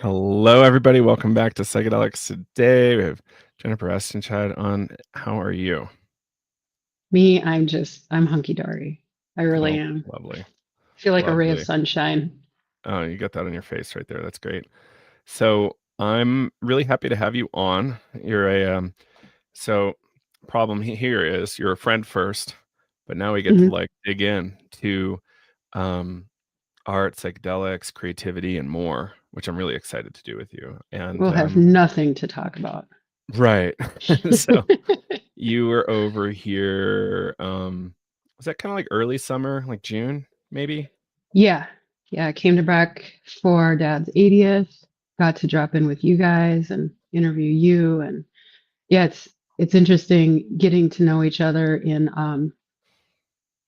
Hello, everybody. Welcome back to Psychedelics. Today we have Jennifer Espenscheid on. How are you? Me, I'm hunky dory. I really Oh, am. lovely. Feel like a ray of Lovely. sunshine. Oh, you got that on your face right there. That's great. So I'm really happy to have you on. You're so problem here is you're a friend first, but now we get to Mhm. like dig in to um art, psychedelics, creativity, and more, which I'm really excited to do with you. And We'll have nothing to talk about. right. So you were over here, was that kinda like early summer, like June, maybe? Yeah. Yeah, I came to Breck for Dad's 80th, got to drop in with you guys and interview you. And yeah, it's interesting getting to know each other in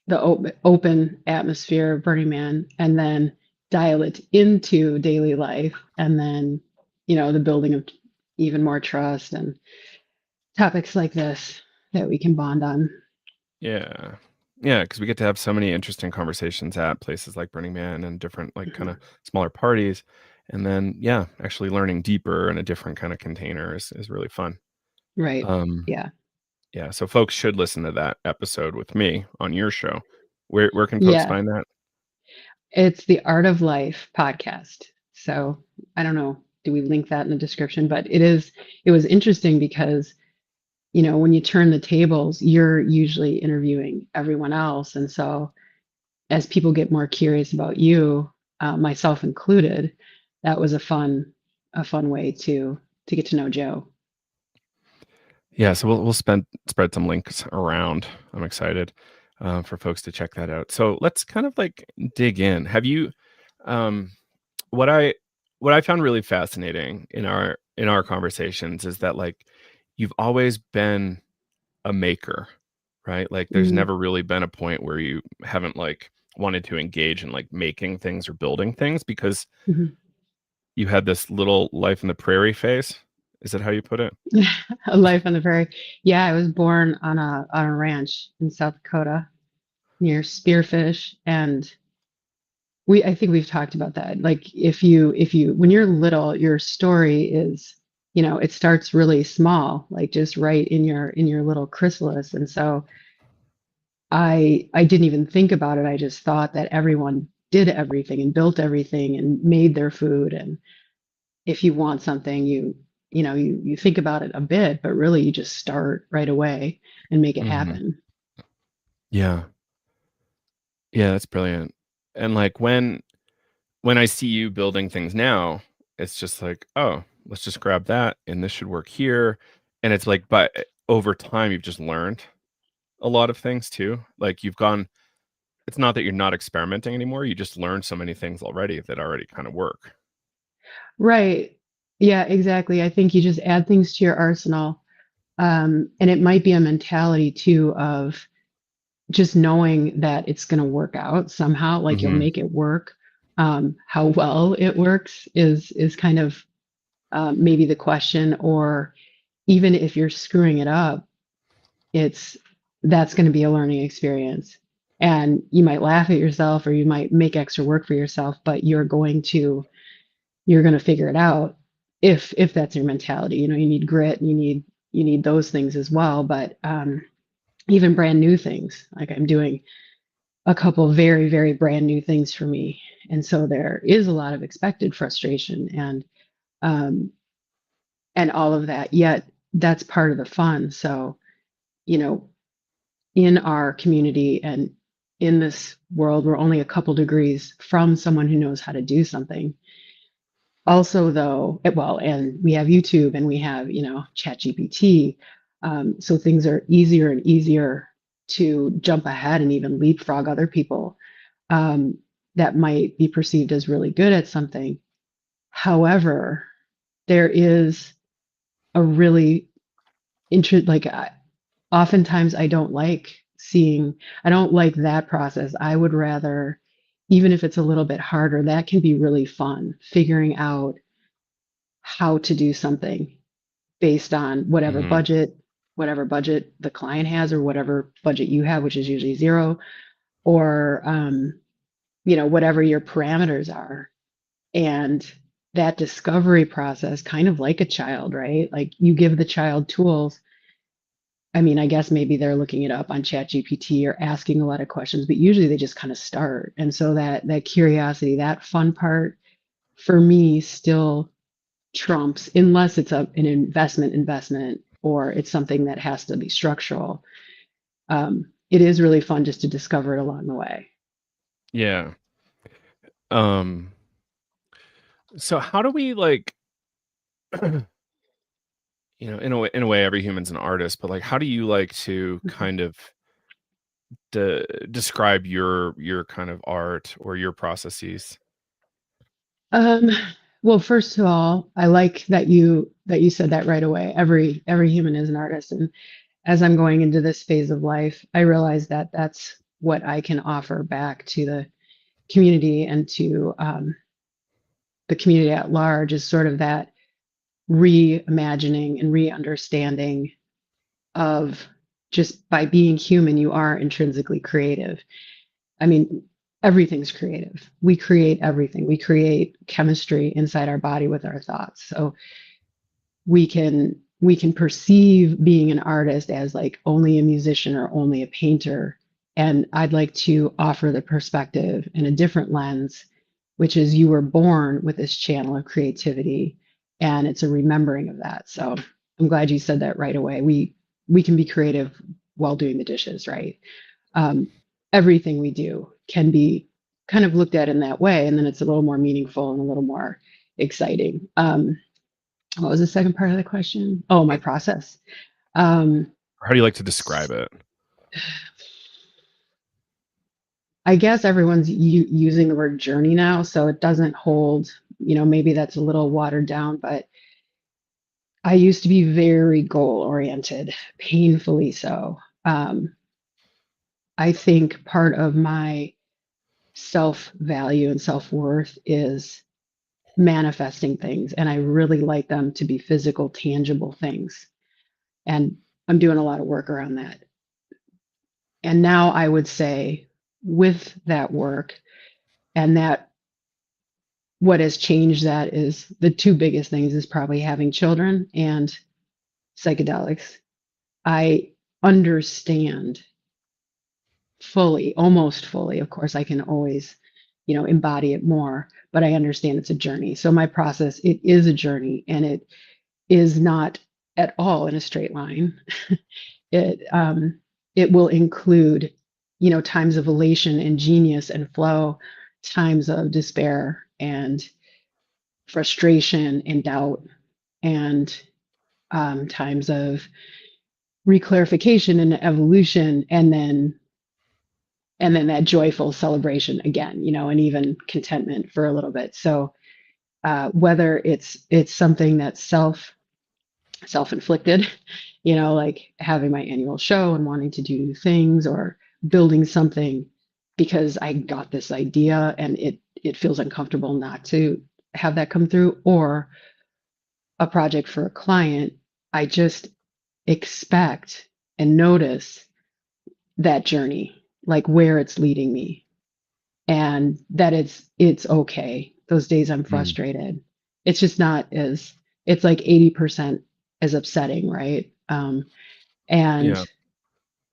the open atmosphere of Burning Man and then dial it into daily life and then, the building of even more trust and topics like this that we can bond on. Yeah. Yeah, because we get to have so many interesting conversations at places like Burning Man and different, like, Mhm. kinda smaller parties, and then, yeah, actually learning deeper in a different kinda container is really fun. Right. Um, Yeah. yeah, so folks should listen to that episode with me on your show. Where can folks Yeah. find that? It's the Art of Life podcast. So I don't know. Do we link that in the description? But it was interesting because, when you turn the tables, you're usually interviewing everyone else. And so as people get more curious about you, myself included, that was a fun way to get to know Joe. Yeah, so we'll spread some links around. I'm excited for folks to check that out. So let's kind of like dig in. Have you um, what I what I found really fascinating in our conversations is that like you've always been a maker, right? Like there's Mm-hmm. never really been a point where you haven't like wanted to engage in like making things or building things because you had this little life in the prairie phase. Is that how you put it? A life on the prairie. Yeah, I was born on a ranch in South Dakota near Spearfish, and I think we've talked about that. Like if you when you're little, your story is, it starts really small, like just right in your little chrysalis. And so I didn't even think about it. I just thought that everyone did everything and built everything and made their food. And if you want something, you think about it a bit, but really you just start right away and make it Hmm. happen. Yeah. Yeah, that's brilliant. And like when I see you building things now, it's just like, oh, let's just grab that and this should work here. And it's like, but over time you've just learned a lot of things too. Like you've gone, it's not that you're not experimenting anymore. You just learned so many things already that already kind of work. Right. Yeah, exactly. I think you just add things to your arsenal. And it might be a mentality too of just knowing that it's going to work out somehow, like you'll Hmm. make it work. How well it works is kind of maybe the question, or even if you're screwing it up, it's that's going to be a learning experience. And you might laugh at yourself or you might make extra work for yourself, but you're going to figure it out if that's your mentality. You need grit, and you need those things as well. But even brand new things, like I'm doing a couple very, very brand new things for me. And so there is a lot of expected frustration um, and all of that. Yet that's part of the fun. So, you know, in our community and in this world, we're only a couple degrees from someone who knows how to do something. Also, though, well, and we have YouTube and we have, ChatGPT. So things are easier and easier to jump ahead and even leapfrog other people um, that might be perceived as really good at something. However, there is a really like oftentimes I don't like that process. I would rather, even if it's a little bit harder, that can be really fun, figuring out how to do something based on Hmm. whatever budget the client has or whatever budget you have, which is usually zero, or whatever your parameters are. And that discovery process, kind of like a child, right? Like you give the child tools. I mean, I guess maybe they're looking it up on ChatGPT or asking a lot of questions, but usually they just kind of start. And so that curiosity, that fun part for me still trumps, unless it's an investment or it's something that has to be structural. It is really fun just to discover it along the way. Yeah. Um, so how do we like, in a way, every human's an artist, but like, how do you like to kind of describe your kind of art or your processes? Um, well, first of all, I like that you said that right away. Every human is an artist, and as I'm going into this phase of life, I realize that that's what I can offer back to the community and to the community at large is sort of that reimagining and re-understanding of just by being human, you are intrinsically creative. I mean, everything's creative. We create everything. We create chemistry inside our body with our thoughts. So we can perceive being an artist as like only a musician or only a painter. And I'd like to offer the perspective in a different lens, which is you were born with this channel of creativity and it's a remembering of that. So I'm glad you said that right away. We can be creative while doing the dishes, right? um, Everything we do can be kind of looked at in that way, and then it's a little more meaningful and a little more exciting. What was the second part of the question? Oh, my process. Um, How do you like to describe it? I guess everyone's using the word journey now, so it doesn't hold. Maybe that's a little watered down, but I used to be very goal oriented, painfully so. I think part of my self value and self worth is manifesting things, and I really like them to be physical, tangible things. And I'm doing a lot of work around that. And now I would say with that work and that what has changed that is the two biggest things is probably having children and psychedelics. I understand fully, almost fully. Of course, I can always, embody it more, but I understand it's a journey. So my process, it is a journey and it is not at all in a straight line. It will include, times of elation and genius and flow, times of despair and frustration and doubt, and times of reclarification and evolution, and then that joyful celebration again, and even contentment for a little bit. So whether it's something that's self-inflicted, like having my annual show and wanting to do new things or building something because I got this idea and it feels uncomfortable not to have that come through, or a project for a client, I just expect and notice that journey, like where it's leading me, and that it's okay. Those days I'm Mm, frustrated. It's just not as it's like 80% as upsetting, right? And yeah.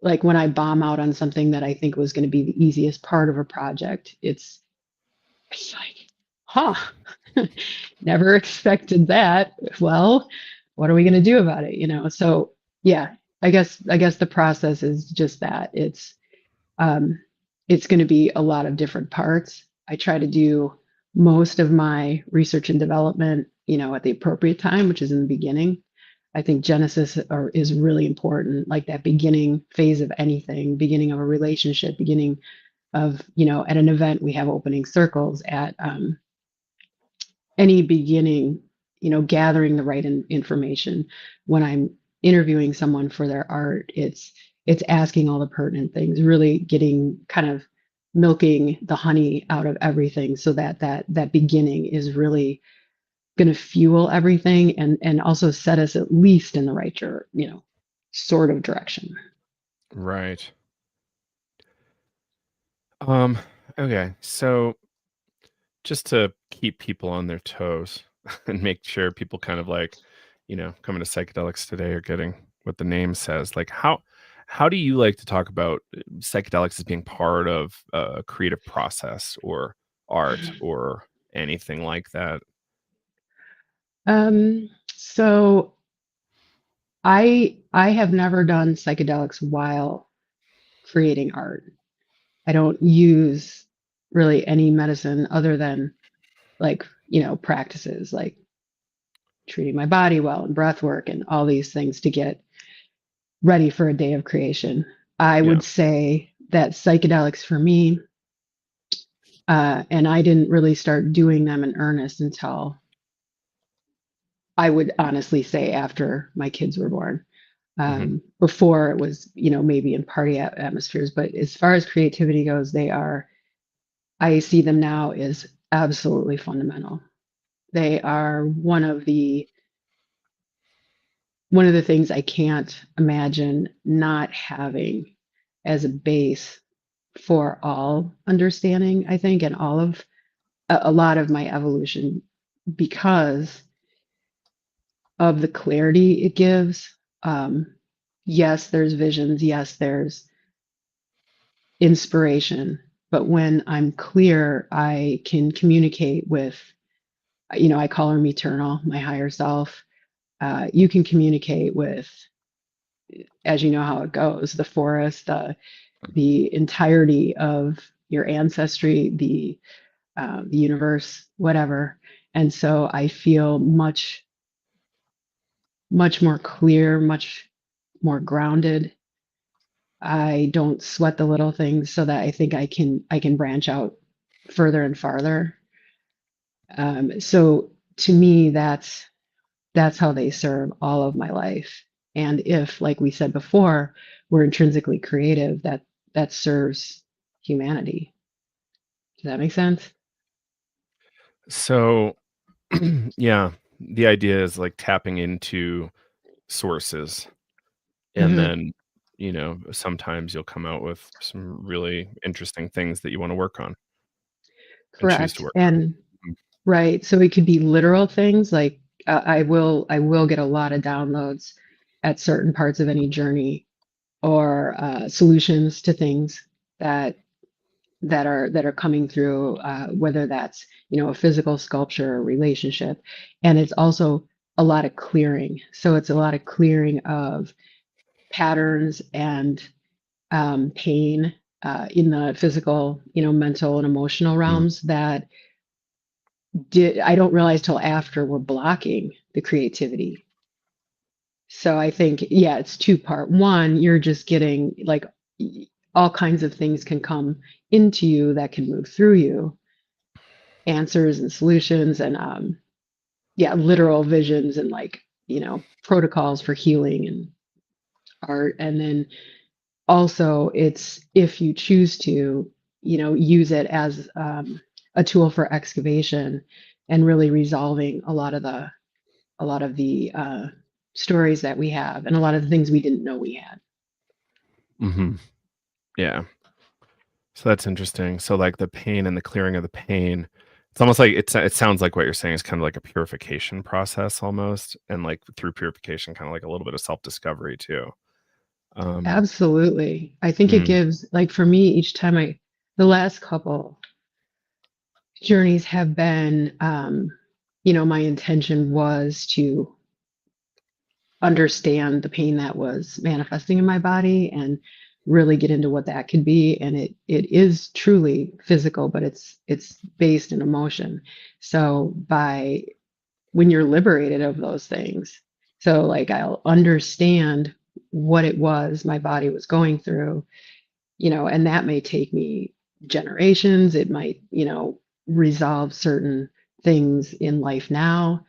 like when I bomb out on something that I think was going to be the easiest part of a project, it's like, huh, never expected that. Well, what are we going to do about it? So yeah, I guess the process is just that. Um, it's going to be a lot of different parts. I try to do most of my research and development, at the appropriate time, which is in the beginning. I think Genesis is really important, like that beginning phase of anything, beginning of a relationship, beginning of, at an event, we have opening circles at any beginning, gathering the right information. When I'm interviewing someone for their art, it's asking all the pertinent things, really getting kind of milking the honey out of everything so that beginning is really going to fuel everything and also set us at least in the right sort of direction. Right. Um, okay. So just to keep people on their toes and make sure people kind of like, coming to psychedelics today are getting what the name says. Like how do you like to talk about psychedelics as being part of a creative process or art or anything like that? So I have never done psychedelics while creating art. I don't use really any medicine other than like, practices like treating my body well and breath work and all these things to get ready for a day of creation. I Yeah. would say that psychedelics for me, and I didn't really start doing them in earnest until I would honestly say after my kids were born. Hmm. Before it was, maybe in party atmospheres, but as far as creativity goes, I see them now as absolutely fundamental. They are one of the things I can't imagine not having as a base for all understanding, I think, and all of a lot of my evolution because of the clarity it gives. Um, yes, there's visions. Yes, there's inspiration. But when I'm clear, I can communicate with, I call them eternal, my higher self. You can communicate with, as you know how it goes, the forest, the entirety of your ancestry, the universe, whatever. And so I feel much, much more clear, much more grounded. I don't sweat the little things so that I think I can branch out further and farther. So to me, that's how they serve all of my life. And if, like we said before, we're intrinsically creative, that serves humanity. Does that make sense? So yeah, the idea is like tapping into sources and Hmm. then, sometimes you'll come out with some really interesting things that you want to work on and choose to Correct. work And on. right, so it could be literal things like I will get a lot of downloads at certain parts of any journey or solutions to things that that are coming through, whether that's a physical sculpture or relationship, and it's also a lot of clearing. So it's a lot of clearing of patterns and pain in the physical, mental and emotional Mhm. realms that did I don't realize till after we're blocking the creativity. So I think, yeah, it's two part. One, you're just getting like all kinds of things can come into you that can move through you, answers and solutions and yeah, literal visions and like, protocols for healing and art. And then also it's if you choose to, use it as a tool for excavation and really resolving a lot of the stories that we have and a lot of the things we didn't know we had. Mhm. Yeah. So that's interesting. So, like, the pain and the clearing of the pain, it's almost like it sounds like what you're saying is kind of like a purification process almost, and, like, through purification, kinda like a little bit of self-discovery too. Um, Absolutely. I think it mm, gives, like for me, each time the last couple journeys have been, my intention was to understand the pain that was manifesting in my body and really get into what that could be. And it is truly physical, but it's based in emotion. So by when you're liberated of those things. So like I'll understand what it was my body was going through, and that may take me generations. It might, resolve certain things in life now.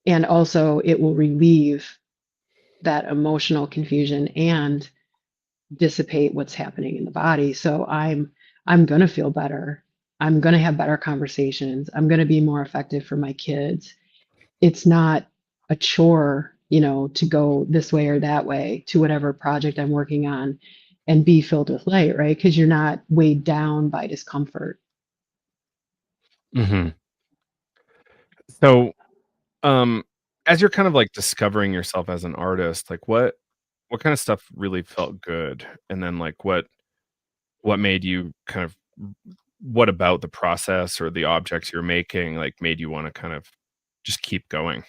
And also it will relieve that emotional confusion and dissipate what's happening in the body. So I'm going to feel better. I'm going to have better conversations. I'm going to be more effective for my kids. It's not a chore, to go this way or that way to whatever project I'm working on and be filled with light, right? Because you're not weighed down by discomfort. Mhm. So, um, as you're kind of, like, discovering yourself as an artist, like, what kinda stuff really felt good? And then, like, what made you kind of what about the process or the objects you're making, like, made you wanna kind of just keep going?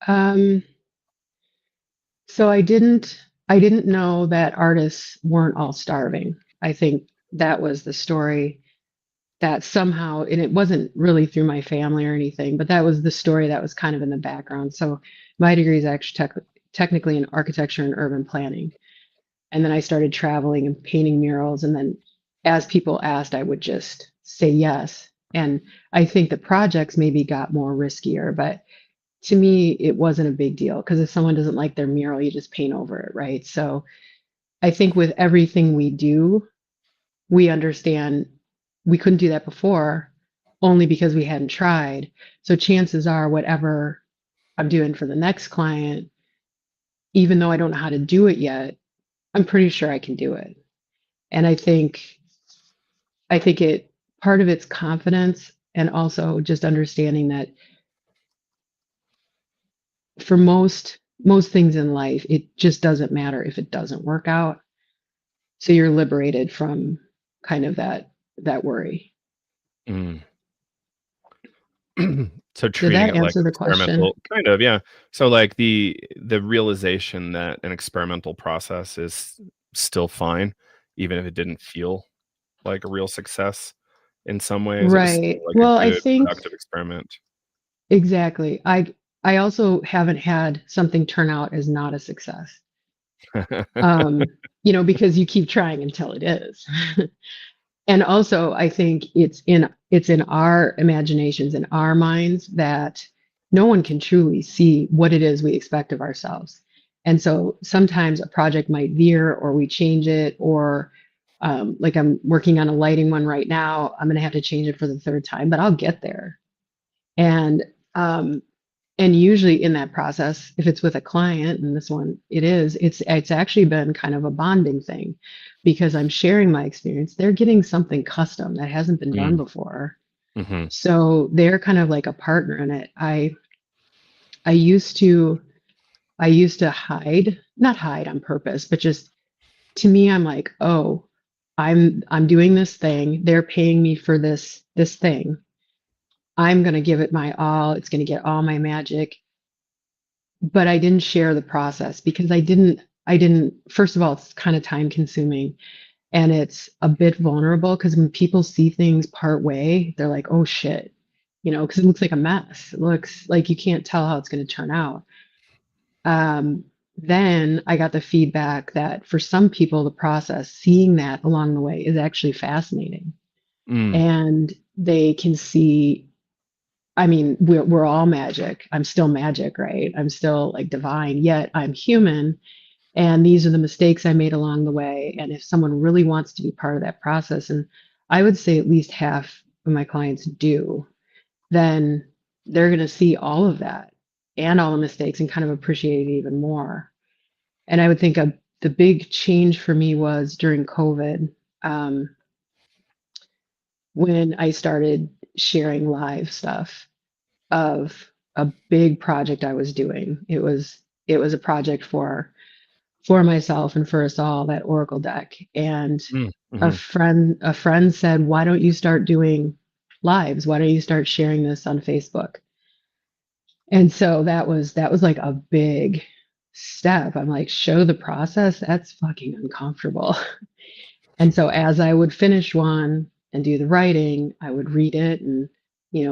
Um, so I didn't know that artists weren't all starving. I think that was the story that somehow, and it wasn't really through my family or anything, but that was the story that was kind of in the background. So my degree is actually technically in architecture and urban planning. And then I started traveling and painting murals. And then as people asked, I would just say yes. And I think the projects maybe got more riskier, but to me, it wasn't a big deal because if someone doesn't like their mural, you just paint over it, right? So I think with everything we do, we understand we couldn't do that before only because we hadn't tried. So chances are, whatever I'm doing for the next client, even though I don't know how to do it yet, I'm pretty sure I can do it. And I think it part of it's confidence and also just understanding that for most things in life, it just doesn't matter if it doesn't work out. So you're liberated from kind of that worry. Mm. So Did treating that it like answer the question? experimental kind of, yeah. So, like, the realization that an experimental process is still fine, even if it didn't feel like a real success in some ways, it was still, Right. like, a Well, I good think productive experiment. exactly. I also haven't had something turn out as not a success. Because you keep trying until it is. And also, I think it's in our imaginations, in our minds, that no one can truly see what it is we expect of ourselves. And so sometimes a project might veer, or we change it, or like I'm working on a lighting one right now. I'm going to have to change it for the third time, but I'll get there. And um, and usually in that process, if it's with a client, and this one it is, it's actually been kind of a bonding thing because I'm sharing my experience. They're getting something custom that hasn't been done Mm, before. mhm, So they're kind of like a partner in it. I used to I used to hide, not hide on purpose, but just to me, I'm like, oh, I'm doing this thing. They're paying me for this thing. I'm gonna give it my all. It's gonna get all my magic. But I didn't share the process because I didn't first of all, it's kind of time consuming and it's a bit vulnerable because when people see things part way, they're like, "Oh shit." Because it looks like a mess. It looks like you can't tell how it's going to turn out. Um, then I got the feedback that for some people, the process, seeing that along the way is actually fascinating. mm, And they can see, I mean, we're all magic. I'm still magic, right? I'm still like divine, yet I'm human. And these are the mistakes I made along the way. And if someone really wants to be part of that process, and I would say at least half of my clients do, then they're going to see all of that and all the mistakes and kind of appreciate it even more. And I would think the big change for me was during COVID, um, when I started sharing live stuff of a big project I was doing. It was a project for myself and for us all, that Oracle deck. And mm, a mhm. friend said, "Why don't you start doing lives? Why don't you start sharing this on Facebook?" And so that was like a big step. I'm like, show the process? That's fucking uncomfortable. And so as I would finish one and do the writing, I would read it and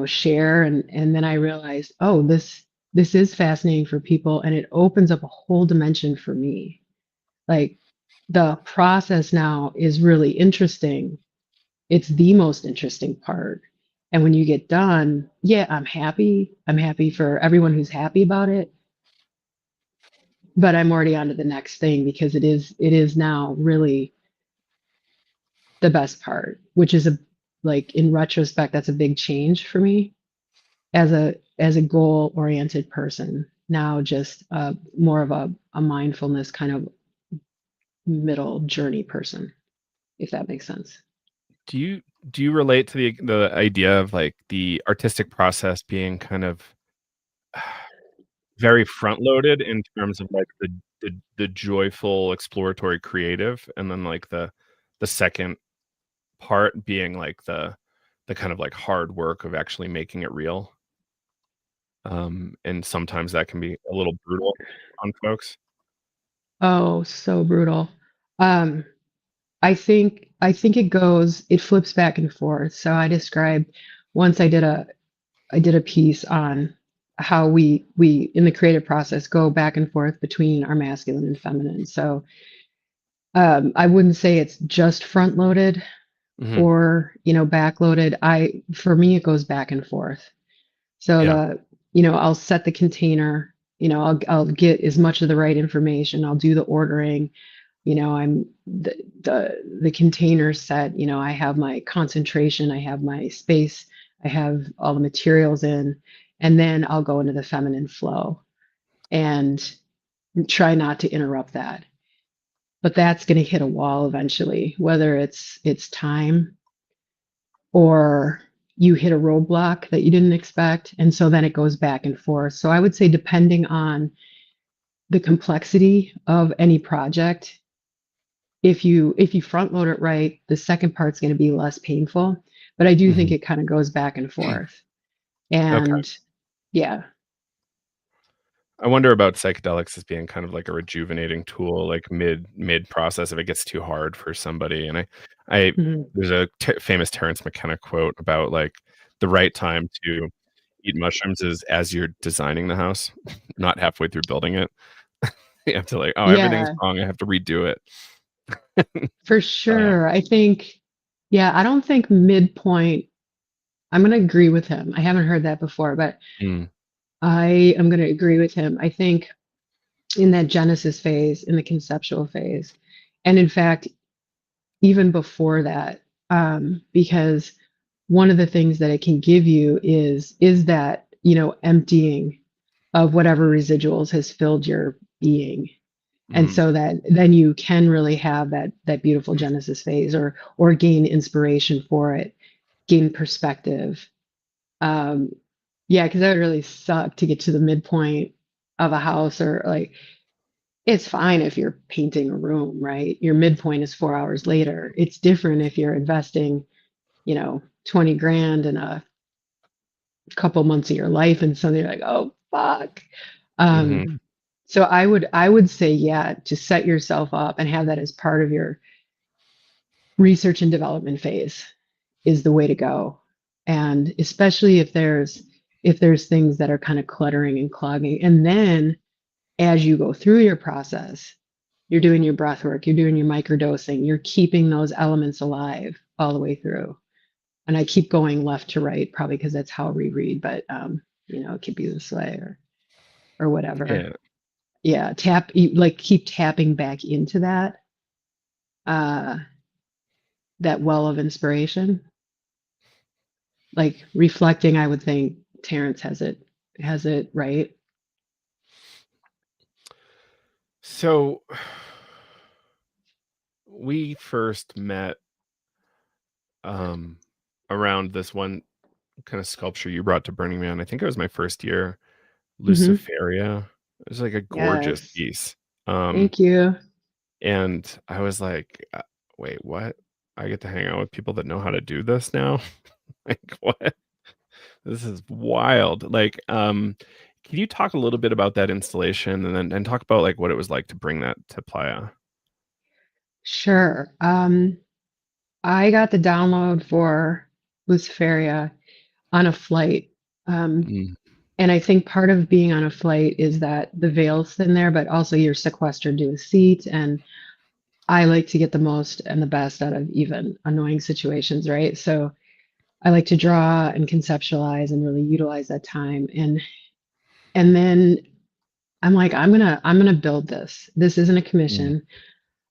share, and then I realized, oh, this is fascinating for people and it opens up a whole dimension for me. Like the process now is really interesting. It's the most interesting part. And when you get done, yeah, I'm happy. I'm happy for everyone who's happy about it, but I'm already on to the next thing because it is now really the best part, which is a like in retrospect, that's a big change for me as a goal oriented person. Now just more of a mindfulness kind of middle journey person, if that makes sense. Do you Do you relate to the idea of like the artistic process being kind of very front loaded in terms of like the joyful exploratory creative, and then like the second part being like the kind of like hard work of actually making it real? And sometimes that can be a little brutal on folks. Oh, so brutal. Um, I think it flips back and forth. So I described once I did a piece on how we in the creative process go back and forth between our masculine and feminine. So I wouldn't say it's just front loaded Mhm. or back loaded. For me it goes back and forth. So Yeah. I'll set the container, I'll get as much of the right information. I'll do the ordering. I'm the container set, I have my concentration, I have my space, I have all the materials in, and then I'll go into the feminine flow and try not to interrupt that. But that's going to hit a wall eventually, whether it's time or you hit a roadblock that you didn't expect. And so then it goes back and forth. So I would say, depending on the complexity of any project, if you front load it right, the second part's going to be less painful. But I do think Mhm. it kind of goes back and forth. Okay. And yeah. I wonder about psychedelics as being kind of like a rejuvenating tool, like mid process if it gets too hard for somebody. And I Mhm. there's a famous Terence McKenna quote about like the right time to eat mushrooms is as you're designing the house, not halfway through building it. You have to like, oh, everything's Yeah, wrong. I have to redo it. for Uh, sure. Yeah, I don't think midpoint, I'm going to agree with him. I haven't heard that before, but mm, I am going to agree with him. I think in that Genesis phase, in the conceptual phase, and in fact, even before that, because one of the things that it can give you is that emptying of whatever residuals has filled your being, and mm, so that then you can really have that beautiful Genesis phase, or gain inspiration for it, gain perspective. um yeah, because that would really suck to get to the midpoint of a house, or like, it's fine if you're painting a room, right? Your midpoint is 4 hours later. It's different if you're investing, 20 grand in a couple months of your life and something like, oh, fuck. mhm. Um, so I would say, yeah, to set yourself up and have that as part of your research and development phase is the way to go. And especially if there's things that are kind of cluttering and clogging. And then as you go through your process, you're doing your breath work, you're doing your microdosing, you're keeping those elements alive all the way through. And I keep going left to right, probably because that's how we read, but it could be this way, or whatever. Yeah. Yeah, like keep tapping back into uh that well of inspiration. Like reflecting, I would think Terrence has it right. So we first met um around this one kind of sculpture you brought to Burning Man. I think it was my first year, Hmm. Luciferia. It was like a gorgeous Yes. piece. Um, Thank you. and I was like, wait, what? I get to hang out with people that know how to do this now? Like, what? This is wild. Like, can you talk a little bit about that installation and then and talk about like what it was like to bring that to Playa? Sure. I got the download for Luciferia on a flight. Um, Mm, and I think part of being on a flight is that the veil's thin there, but also you're sequestered to a seat. And I like to get the most and the best out of even annoying situations, right? So I like to draw and conceptualize and really utilize that time. And then I'm like, I'm gonna build this. This isn't a mm, commission.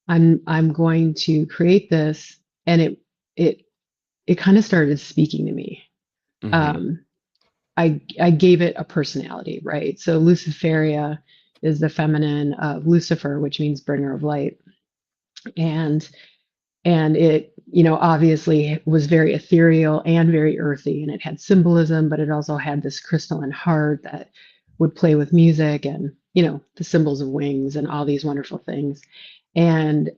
I'm going to create this. And it it kind of started speaking to me. mhm, Um, I gave it a personality, right? So Luciferia is the feminine of Lucifer, which means bringer of light, and and obviously was very ethereal and very earthy, and it had symbolism, but it also had this crystalline heart that would play with music and, the symbols of wings and all these wonderful things. And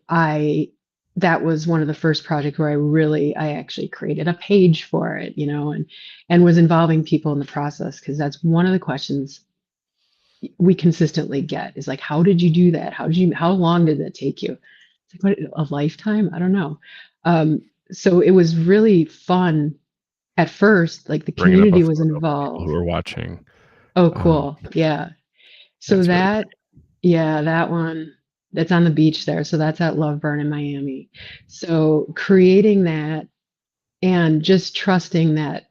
that was one of the first projects where I actually created a page for it, and was involving people in the process, because that's one of the questions we consistently get is like, how did you do that? How long did that take you? It's like, what, a lifetime? I don't know. Um, so it was really fun at first, like the Bringing up a community was photo for people involved. who are watching. Oh, Um, cool. Yeah. So that's really that, yeah, that one, that's on the beach there. So that's at Loveburn in Miami. So creating that and just trusting that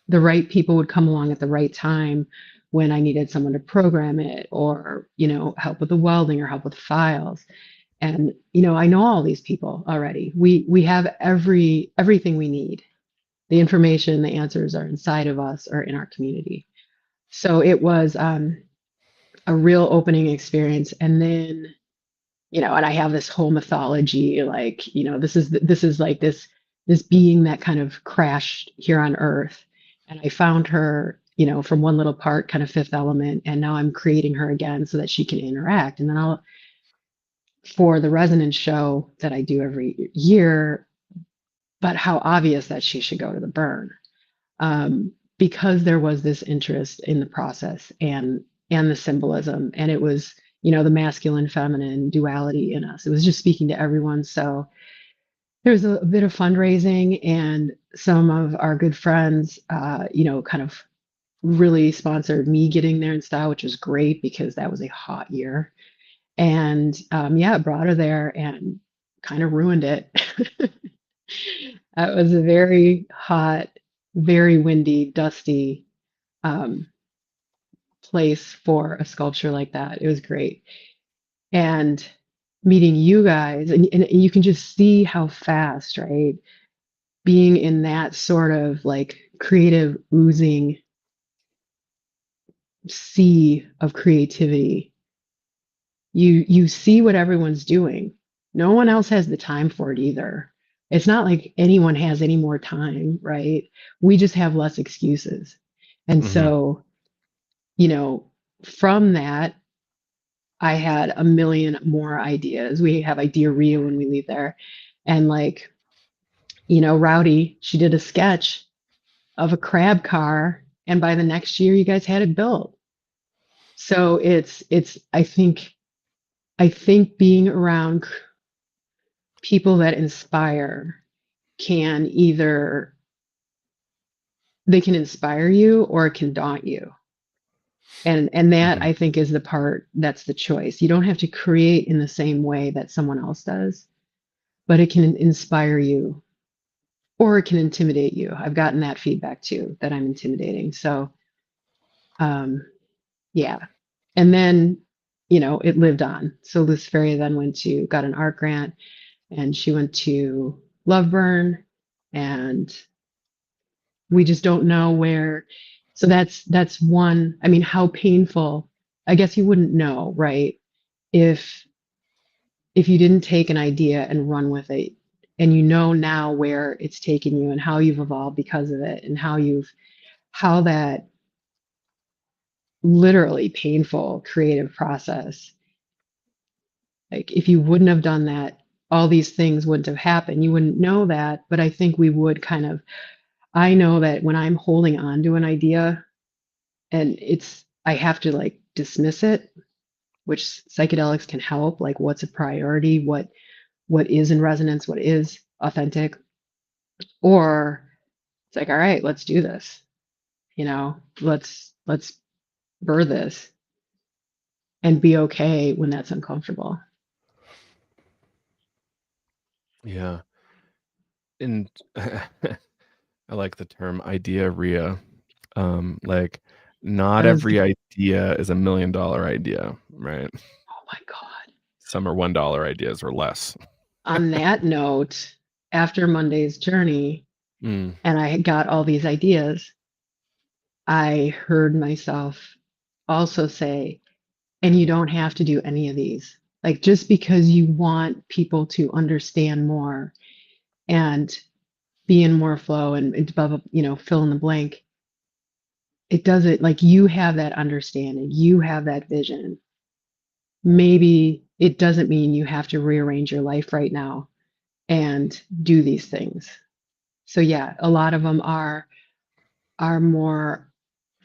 the right people would come along at the right time when I needed someone to program it, or, help with the welding or help with files. And, I know all these people already. We have everything we need. The information, the answers are inside of us or in our community. So it was a real opening experience. And then, and I have this whole mythology, like, this is like this being that kind of crashed here on Earth. And I found her, from one little part, kind of fifth element, and now I'm creating her again so that she can interact. And then for the resonance show that I do every year, but how obvious that she should go to the burn. Because there was this interest in the process and the symbolism, and it was, the masculine feminine duality in us. It was just speaking to everyone. So there was a bit of fundraising, and some of our good friends, kind of really sponsored me getting there and style, which was great because that was a hot year. And yeah, it brought her there and kind of ruined it. It was a very hot, very windy, dusty um, place for a sculpture like that. It was great. And meeting you guys, and you can just see how fast, right? Being in that sort of like creative oozing sea of creativity, you see what everyone's doing. No one else has the time for it either. It's not like anyone has any more time, right? We just have less excuses. And hmm so, you know, from that, I had a million more ideas. We have idea when we leave there. And like, Rowdy, she did a sketch of a crab car, and by the next year you guys had it built. So it's I think being around people that inspire can either they can inspire you or it can daunt you. And that hmm I think is the part that's the choice. You don't have to create in the same way that someone else does, but it can inspire you or it can intimidate you. I've gotten that feedback too, that I'm intimidating. So um yeah. And then, it lived on. So Luciferia then got an art grant, and she went to Loveburn, and we just don't know where. So that's one. I mean, how painful. I guess you wouldn't know, right? If if you didn't take an idea and run with it, and now where it's taken you and how you've evolved because of it, and how that literally painful creative process, like if you wouldn't have done that, all these things wouldn't have happened. You wouldn't know that, but I think we would kind of. I know that when I'm holding on to an idea, and I have to like dismiss it, which psychedelics can help, like what's a priority, what is in resonance, what is authentic, or it's like, all right, let's do this, let's birth this and be okay when that's uncomfortable. Yeah. And I like the term idea. Like not That was every idea is $1 million idea, right? Oh my God. Some are $1 ideas or less. On that note, after Monday's journey, Mm, and I got all these ideas, I heard myself also say, and you don't have to do any of these. Like, just because you want people to understand more, and be in more flow and blah, blah, fill in the blank. It doesn't, like, you have that understanding, you have that vision. Maybe it doesn't mean you have to rearrange your life right now and do these things. So yeah, a lot of them are more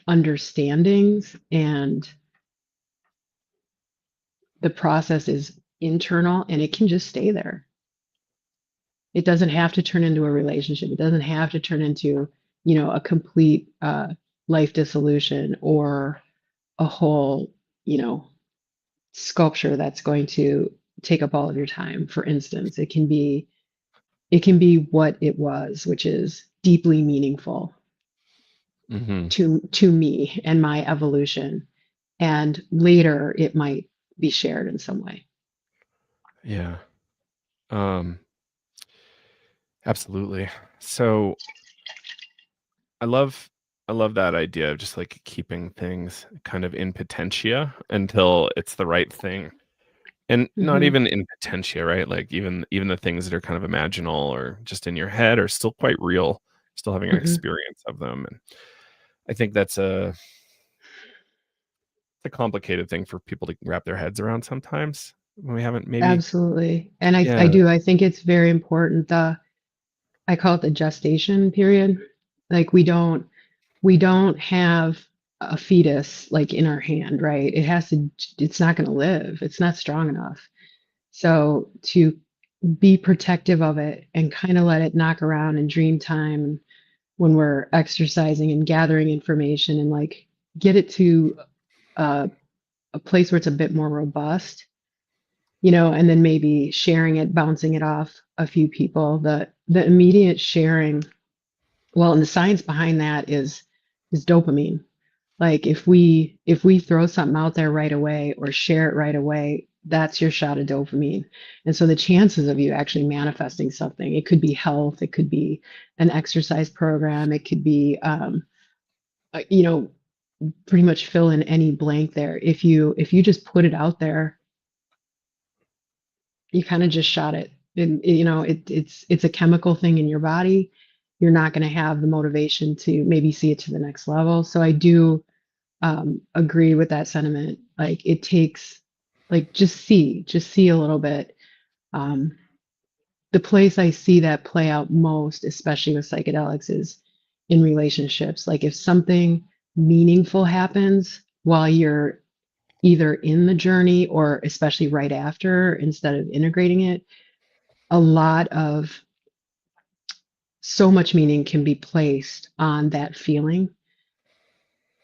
understandings, and the process is internal and it can just stay there. It doesn't have to turn into a relationship. It doesn't have to turn into, a complete life dissolution or a whole, sculpture that's going to take up all of your time. For instance, it can be what it was, which is deeply meaningful Hmm. to me and my evolution. And later it might be shared in some way. Yeah. Um, absolutely. So I love I love that idea of just like keeping things kind of in potentia until it's the right thing. And not Hmm. even in potentia, right? Like even the things that are kind of imaginal or just in your head are still quite real, still having an Hmm. experience of them. And I think that's a complicated thing for people to wrap their heads around sometimes when we haven't maybe. Absolutely. And I Yeah. do. I think it's very important. I call it the gestation period. Like, we don't have a fetus like in our hand, right? It's not going to live. It's not strong enough. So to be protective of it and kind of let it knock around in dream time when we're exercising and gathering information, and like get it to a, a place where it's a bit more robust, and then maybe sharing it, bouncing it off a few people. The immediate sharing, well, and the science behind that is dopamine. Like, if we throw something out there right away or share it right away, that's your shot of dopamine. And so the chances of you actually manifesting something, it could be health, it could be an exercise program, it could be uh, you know pretty much fill in any blank there. If you just put it out there, you kind of just shot it. And it's a chemical thing in your body. You're not going to have the motivation to maybe see it to the next level. So I do agree with that sentiment. Like, it takes, like, just see a little bit. Um, the place I see that play out most, especially with psychedelics, is in relationships. Like, if something meaningful happens while you're either in the journey or especially right after, instead of integrating it, a lot of so much meaning can be placed on that feeling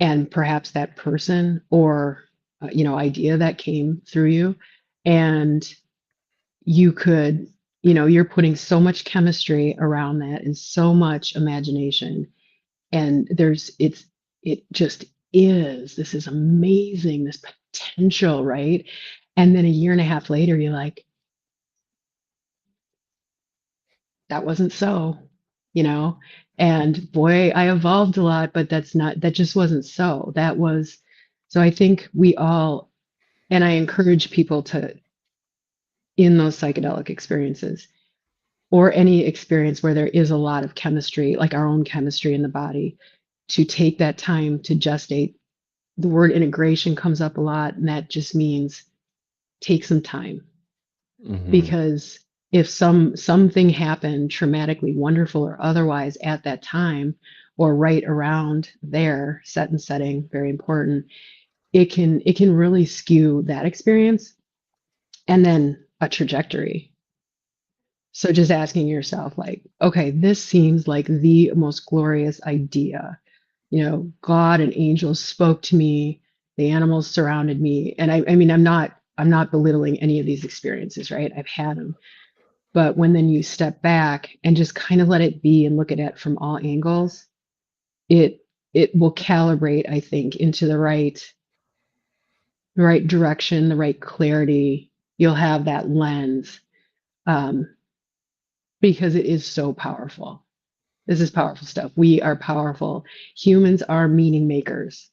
and perhaps that person or idea that came through you. And you could, you're putting so much chemistry around that and so much imagination, and it just is, this is amazing, this potential, right? And then a year and a half later you're like, that wasn't so, you know and boy, I evolved a lot, but that just wasn't so. That was So I think we all, and I encourage people to, in those psychedelic experiences or any experience where there is a lot of chemistry, like our own chemistry in the body, to take that time to gestate. The word integration comes up a lot, and that just means take some time. Hmm. Because if something happened traumatically wonderful or otherwise at that time, or right around there, set and setting, very important, it can really skew that experience and then a trajectory. So just asking yourself, like, okay, this seems like the most glorious idea. God and angels spoke to me, the animals surrounded me. And I mean, I'm not belittling any of these experiences, right? I've had them. But when then you step back and just kind of let it be and look at it from all angles, it it will calibrate, I think, into the right direction, the right clarity. You'll have that lens, um, because it is so powerful. This is powerful stuff. We are powerful. Humans are meaning makers,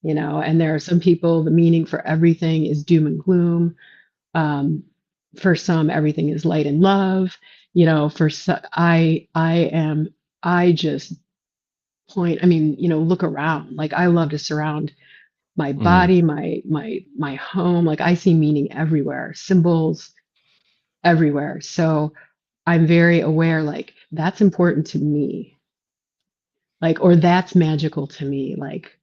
and there are some people, the meaning for everything is doom and gloom. Um, for some, everything is light and love. I just point, I mean, look around. Like I love to surround my Mhm. body, my home. Like I see meaning everywhere, symbols everywhere. So I'm very aware, like that's important to me, like, or that's magical to me, like,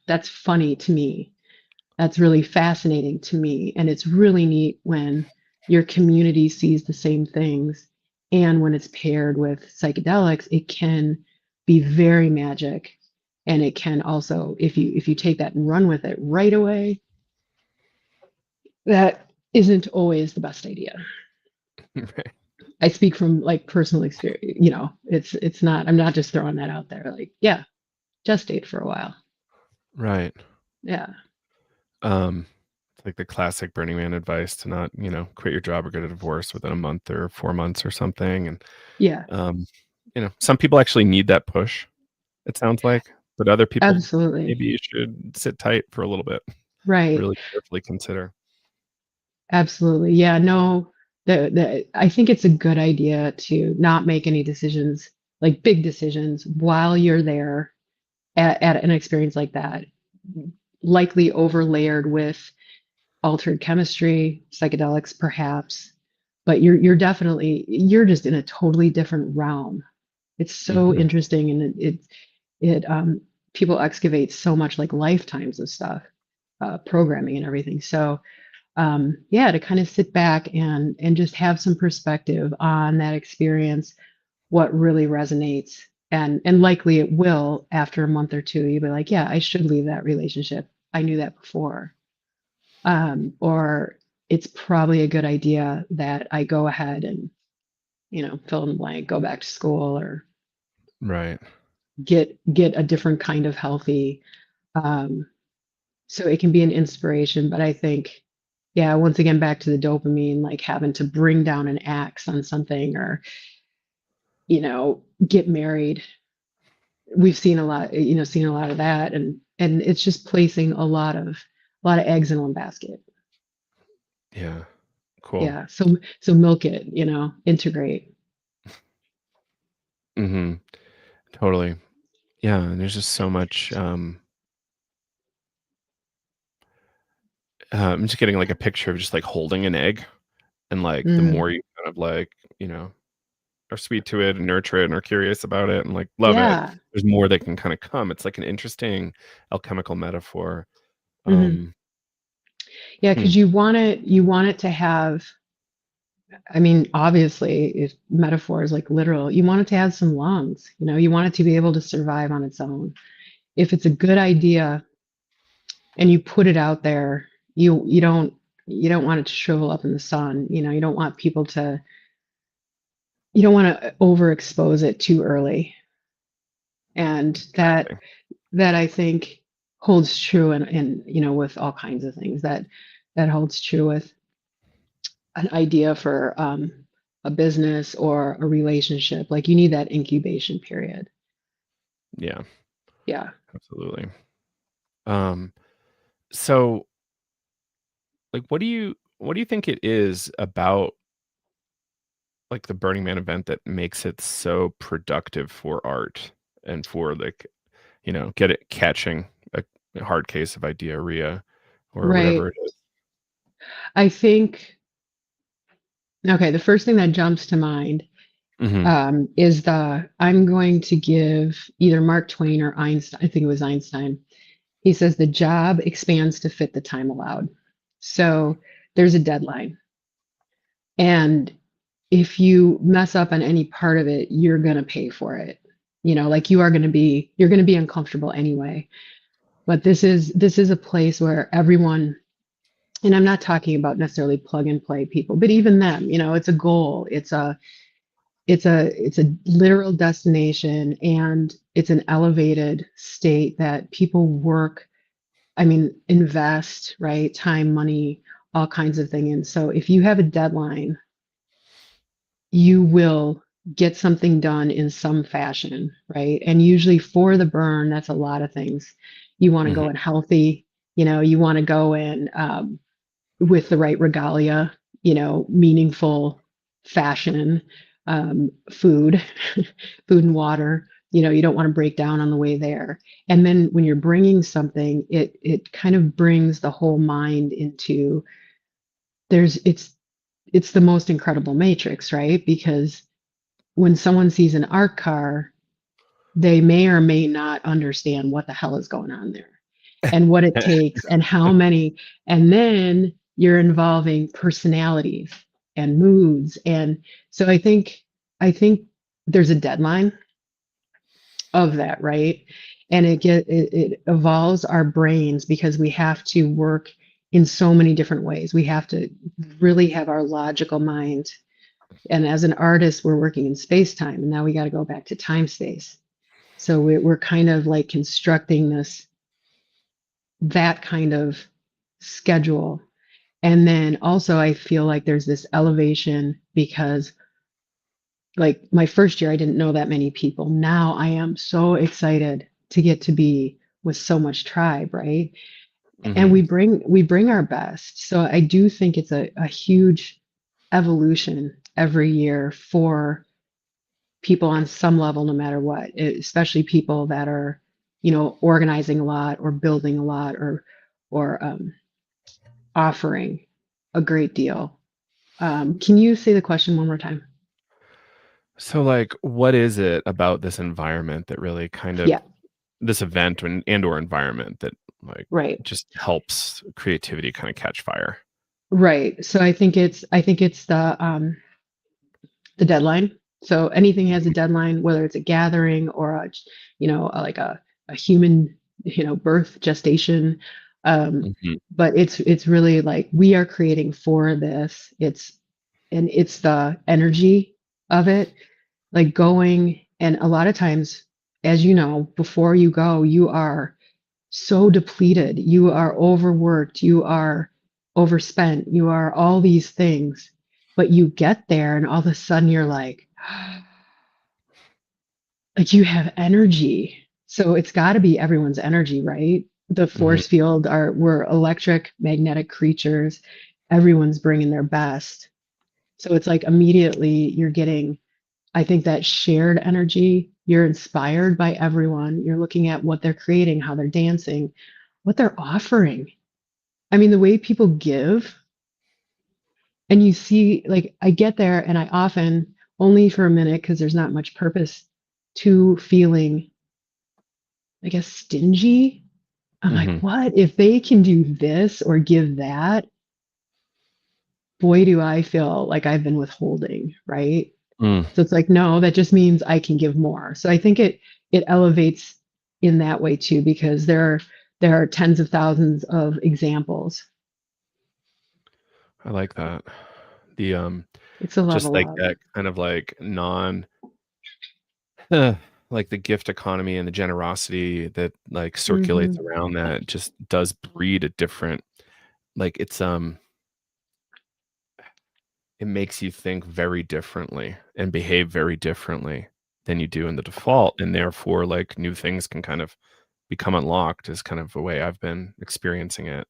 that's funny to me. That's really fascinating to me. And it's really neat when your community sees the same things. And when it's paired with psychedelics, it can be very magic. And it can also, if you take that and run with it right away, that isn't always the best idea. Right. I speak from like personal experience, it's not, I'm not just throwing that out there. Like, yeah, just date for a while. Right. Yeah. Um, it's like the classic Burning Man advice to not, quit your job or get a divorce within a month or 4 months or something, and, Yeah. um, some people actually need that push, it sounds like, but other people, Absolutely. maybe you should sit tight for a little bit, Right. really carefully consider. Absolutely. Yeah, no, I think it's a good idea to not make any decisions, like big decisions, while you're there at an experience like that, likely overlayered with altered chemistry, psychedelics perhaps, but you're just in a totally different realm. It's so Mhm. interesting, and it people excavate so much, like lifetimes of stuff, programming and everything. So yeah, to kind of sit back and just have some perspective on that experience, what really resonates, and likely it will after a month or two. You'll be like, yeah, I should leave that relationship. I knew that before. Or it's probably a good idea that I go ahead and, fill in the blank, go back to school or Right. get a different kind of healthy. Um, so it can be an inspiration, but I think, yeah, once again, back to the dopamine, like having to bring down an axe on something or, get married. We've seen a lot, seen a lot of that. And it's just placing a lot of eggs in one basket. Yeah. Cool. Yeah. So milk it, integrate. Mhm. Totally. Yeah, and there's just so much, I'm just getting, like, a picture of just, like, holding an egg, and, like, the Mm, more you kind of, like, are sweet to it and nurture it and are curious about it and, like, love it, yeah. there's more that can kinda come. It's like an interesting alchemical metaphor. Hmm. Um, Yeah. hmm, Cause you want it to have, I mean, obviously, if metaphor is like literal, you want it to have some lungs, you want it to be able to survive on its own. If it's a good idea and you put it out there, you don't want it to shrivel up in the sun. You don't want people to, you don't want to overexpose it too early. And that exactly. that I think holds true and with all kinds of things that holds true with an idea for a business or a relationship. Like you need that incubation period. Yeah, Yeah. absolutely. Um, so, like, what do you think it is about, like, the Burning Man event that makes it so productive for art and for, like, get it catching a hard case of diarrhea or whatever Right. it is. I think, okay, the first thing that jumps to mind Mhm. is I'm going to give either Mark Twain or Einstein. I think it was Einstein. He says the job expands to fit the time allowed. So there's a deadline. And if you mess up on any part of it, you're going to pay for it. Like you're going to be uncomfortable anyway. But this is a place where everyone, and I'm not talking about necessarily plug and play people, but even them, it's a goal. It's a literal destination, and it's an elevated state that people work, I mean, invest, right? Time, money, all kinds of things in. So if you have a deadline, you will get something done in some fashion, right? And usually for the burn, that's a lot of things. You want to Mhm. go in healthy, you want to go in with the right regalia, meaningful fashion, food, food and water. You know, you don't want to break down on the way there. And then when you're bringing something, it kind of brings the whole mind into there's it's the most incredible matrix, right? Because when someone sees an art car, they may or may not understand what the hell is going on there and what it takes and how many. And then you're involving personalities and moods. And so I think there's a deadline of that, right? And it evolves our brains because we have to work in so many different ways. We have to really have our logical mind. And as an artist, we're working in space time, and now we got to go back to time space. So we're kind of like constructing that kind of schedule. And then also, I feel like there's this elevation because, like, my first year, I didn't know that many people. Now I am so excited to get to be with so much tribe, right? And Hmm. we bring our best. So I do think it's a huge evolution every year for people on some level, no matter what, especially people that are, organizing a lot or building a lot or offering a great deal. Can you say the question one more time? So, like, what is it about this environment that really kind of Yeah, this event and or environment that like right. just helps creativity kind of catch fire? Right. So I think it's the deadline. So anything has a deadline, whether it's a gathering or like a human, birth gestation. Mhm. But it's really like we are creating for this. It's the energy of it, like going. And a lot of times, as you know, before you go, you are so depleted, you are overworked, you are overspent, you are all these things, but you get there and all of a sudden you're like you have energy. So it's got to be everyone's energy, right? The Mhm. force field we're electric magnetic creatures. Everyone's bringing their best. So it's like immediately you're getting, I think, that shared energy. You're inspired by everyone. You're looking at what they're creating, how they're dancing, what they're offering. I mean, the way people give, and you see, like, I get there and I often, only for a minute, because there's not much purpose to feeling, I guess, stingy. I'm like, Mhm. what? If they can do this or give that, boy, do I feel like I've been withholding, right? Mm. So it's like, no, that just means I can give more. So I think it elevates in that way too, because there are tens of thousands of examples. I like that. The It's a just level like up. that kind of like uh, like the gift economy and the generosity that like circulates Hmm. around that just does breed a different like it makes you think very differently and behave very differently than you do in the default, and therefore, like, new things can kind of become unlocked is kind of the way I've been experiencing it.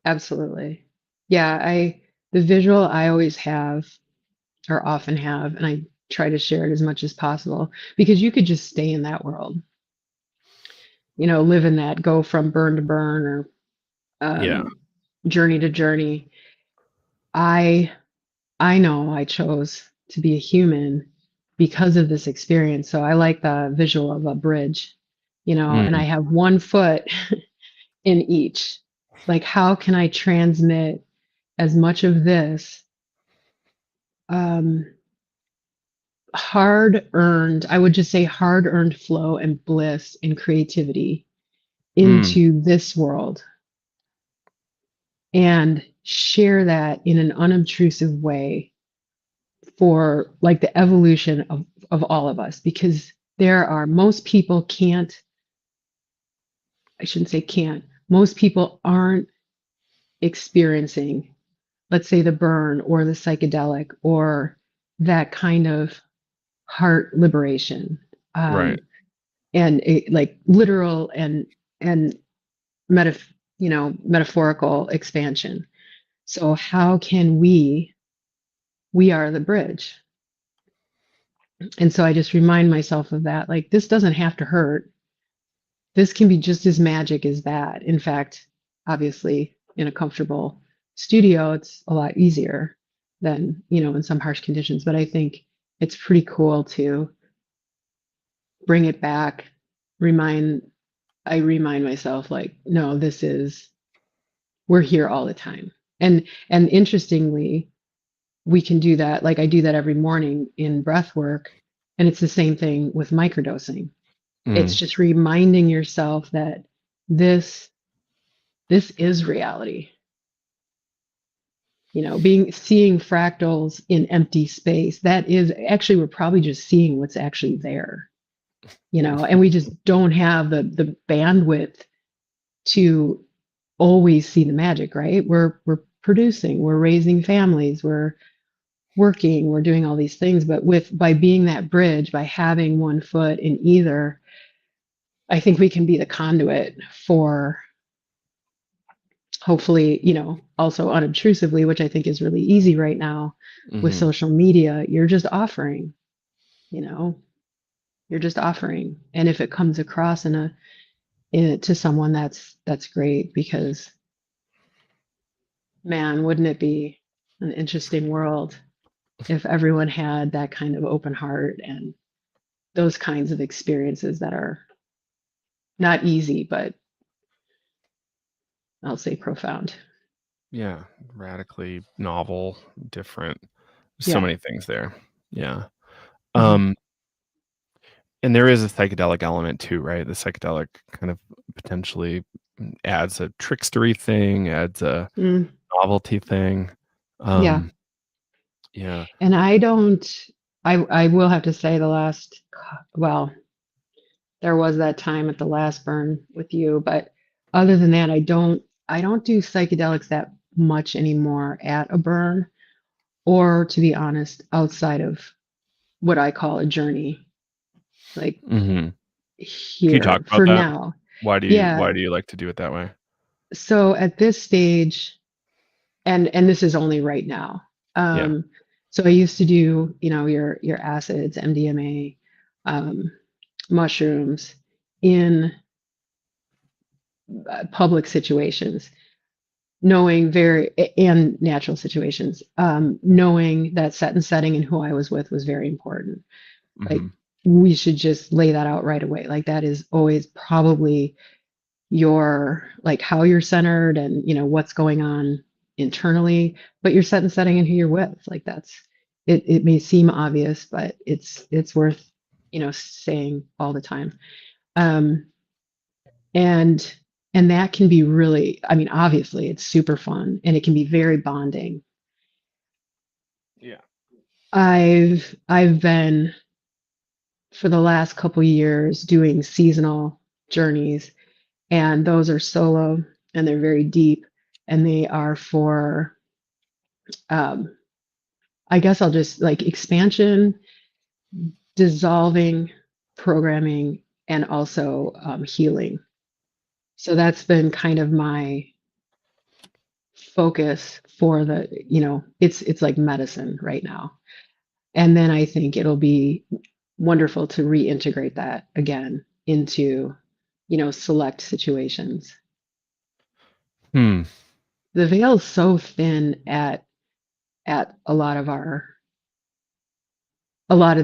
Absolutely. Yeah, the visual I always have or often have, and I try to share it as much as possible because you could just stay in that world, live in that, go from burn to burn or Yeah. journey to journey. I I know I chose to be a human because of this experience. So I like the visual of a bridge, and I Mm, have one foot in each. Like, how can I transmit as much of this um, hard earned, I would just say hard earned flow and bliss and creativity mm. into this world and share that in an unobtrusive way for like the evolution of all of us because most people can't, I shouldn't say can't, most people aren't experiencing, let's say, the burn or the psychedelic or that kind of heart liberation, Right. and like literal and metaphorical expansion. So how can we we are the bridge. And so I just remind myself of that. Like, this doesn't have to hurt. This can be just as magic as that. In fact, obviously, in a comfortable studio, it's a lot easier than, in some harsh conditions. But I think it's pretty cool to bring it back, remind, I remind myself, like, no, we're here all the time. And interestingly, we can do that. Like, I do that every morning in breath work, and it's the same thing with microdosing. It's Mm, just reminding yourself that this this is reality. Being seeing fractals in empty space. That is actually, we're probably just seeing what's actually there. And we just don't have the bandwidth to always see the magic, right? We're producing, we're raising families, we're working, we're doing all these things, but with by being that bridge, by having one foot in either, I think we can be the conduit for, hopefully, also unobtrusively, which I think is really easy right now with mhm. social media. You know, you're just offering. And if it comes across to someone, that's great, because man, wouldn't it be an interesting world if everyone had that kind of open heart and those kinds of experiences that are not easy, but I'll say profound. Yeah, radically novel, different. So Yeah. many things there. Yeah. Mhm. Um, and there is a psychedelic element too, right? The psychedelic kind of potentially adds a trickstery thing, adds a Mm, novelty thing. yeah. Um, yeah. And I will have to say, well, there was that time at the last burn with you, but other than that, I don't do psychedelics that much anymore at a burn, or, to be honest, outside of what I call a journey, like, Mhm. Can you talk here about for that? now. Why Yeah. do you like to do it that way? So at this stage, and this is only right now. Yeah. Um, so I used to do, your acids, MDMA, um, mushrooms in public situations, knowing very and natural situations, knowing that set and setting and who I was with was very important. Like, Mhm. we should just lay that out right away. Like, that is always probably your, like, how you're centered and what's going on internally, but you're set and setting and who you're with. Like, it may seem obvious, but it's worth saying all the time. um and and that can be really, I mean, obviously it's super fun and it can be very bonding. Yeah. I've been, for the last couple years, doing seasonal journeys, and those are solo, and they're very deep, and they are for, um, I guess I'll just, like, expansion, dissolving, programming, and also healing. So that's been kind of my focus for it's like medicine right now. And then I think it'll be wonderful to reintegrate that again into, select situations. Hmm. The veil's so thin at a lot of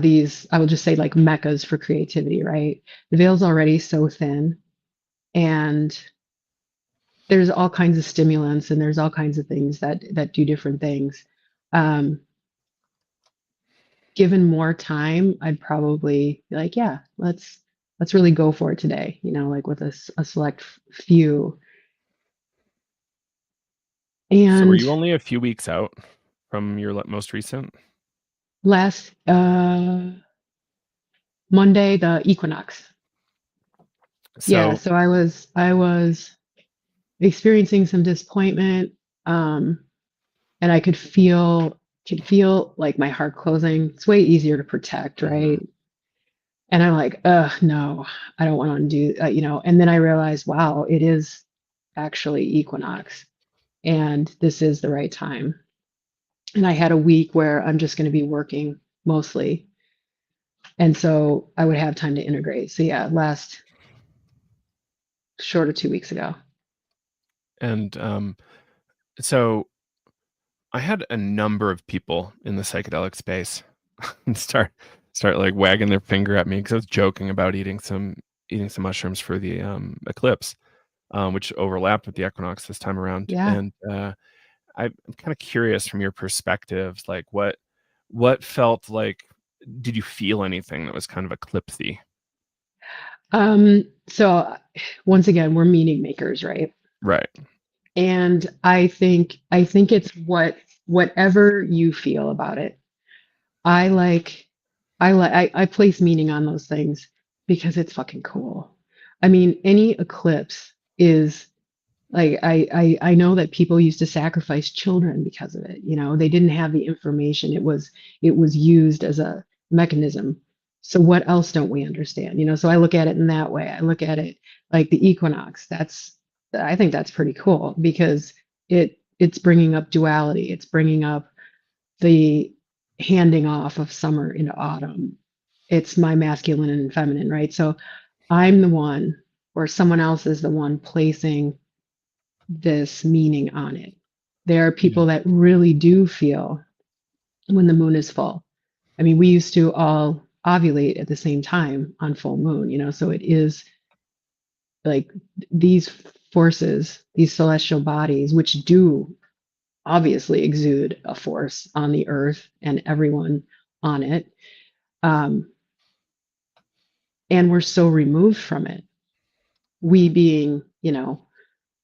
these, I will just say, like, meccas for creativity, right? The veil's already so thin, and there's all kinds of stimulants, and there's all kinds of things that do different things. Um, Given more time, I'd probably be like, yeah, let's really go for it today, like, with a select few. So were And you only a few weeks out from your most recent? last Monday, the equinox. Yeah, So so I was experiencing some disappointment, um, and I could feel like my heart closing. It's way easier to protect, mhm. right? And I'm like, no, I don't want to do, And then I realized, wow, it is actually equinox, and this is the right time. and I had a week where I'm just going to be working mostly. And so I would have time to integrate. So yeah, last short of 2 weeks ago. And so I had a number of people in the psychedelic space start like wagging their finger at me because I was joking about eating some mushrooms for the eclipse, which overlapped with the equinox this time around. Yeah. And I'm kind of curious from your perspectives, like what felt like, did you feel anything that was kind of eclipsy? So once again, we're meaning makers, right? Right. And I think it's whatever you feel about it. I like I place meaning on those things because it's fucking cool. I mean, any eclipse is like I know that people used to sacrifice children because of it. You know, they didn't have the information. It was used as a mechanism. So what else don't we understand? You know, so I look at it in that way. I look at it like the equinox. I think that's pretty cool because it's bringing up duality. It's bringing up the handing off of summer into autumn. It's my masculine and feminine, right? So I'm the one or someone else is the one placing this meaning on it. There are Yeah. people that really do feel when the moon is full. I mean, we used to all ovulate at the same time on full moon, you know, so it is like these forces, these celestial bodies, which do obviously exude a force on the earth and everyone on it. Um, and we're so removed from it. We being, you know,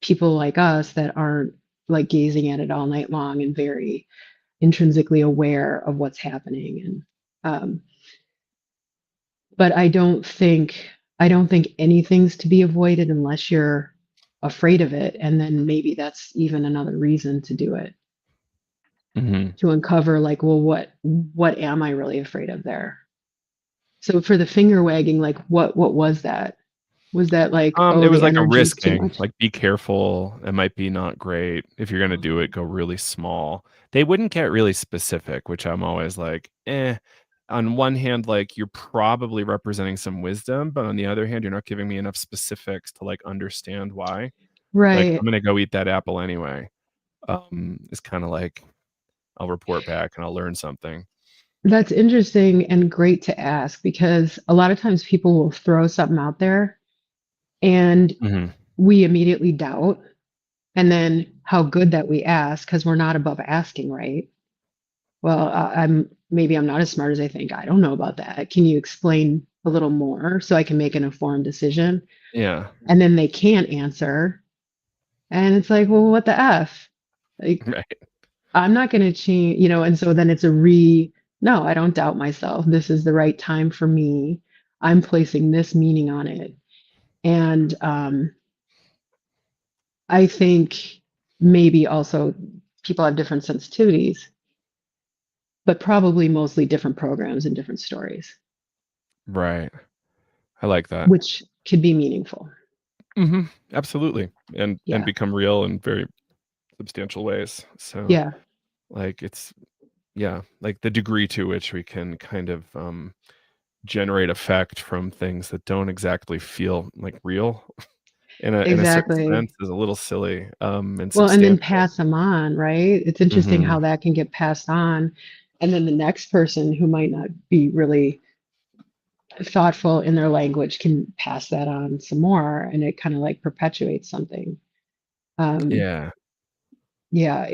people like us that aren't like gazing at it all night long and very intrinsically aware of what's happening. And but I don't think anything's to be avoided unless you're afraid of it. And then maybe that's even another reason to do it, Hmm. to uncover like, well, what am I really afraid of there? So for the finger wagging, like what was that? Was that like, It oh, was the like a energy's risk too thing, much? like, be careful, it might be not great. If you're gonna do it, Um, go really small. They wouldn't get really specific, which I'm always like, "Eh." On one hand, like, you're probably representing some wisdom, but on the other hand, you're not giving me enough specifics to, like, understand why. Like, I'm right. gonna go eat that apple anyway. It's kinda like, I'll report back and I'll learn something. That's interesting and great to ask because a lot of times people will throw something out there and Mhm. we immediately doubt. And then how good that we ask because we're not above asking, right? Well, I'm not as smart as I think. I don't know about that. Can you explain a little more so I can make an informed decision? Yeah. And then they can't answer. And it's like, well, what the F? Like, Right. I'm not going to change, you know, and so then it's no, I don't doubt myself. This is the right time for me. I'm placing this meaning on it. And I think maybe also people have different sensitivities, but probably mostly different programs and different stories, Right. I like that. which could be meaningful. Mhm. Absolutely. And Yeah. become real in very substantial ways. So, Yeah. like, it's yeah, like, the degree to which we can kind of, generate effect from things that don't exactly feel, like, real in a certain sense Exactly. is a little silly, and Well, and then substantial. pass them on, right? It's interesting Mhm. how that can get passed on. And then the next person who might not be really thoughtful in their language can pass that on some more and it kind of like perpetuates something. Um, Yeah. yeah,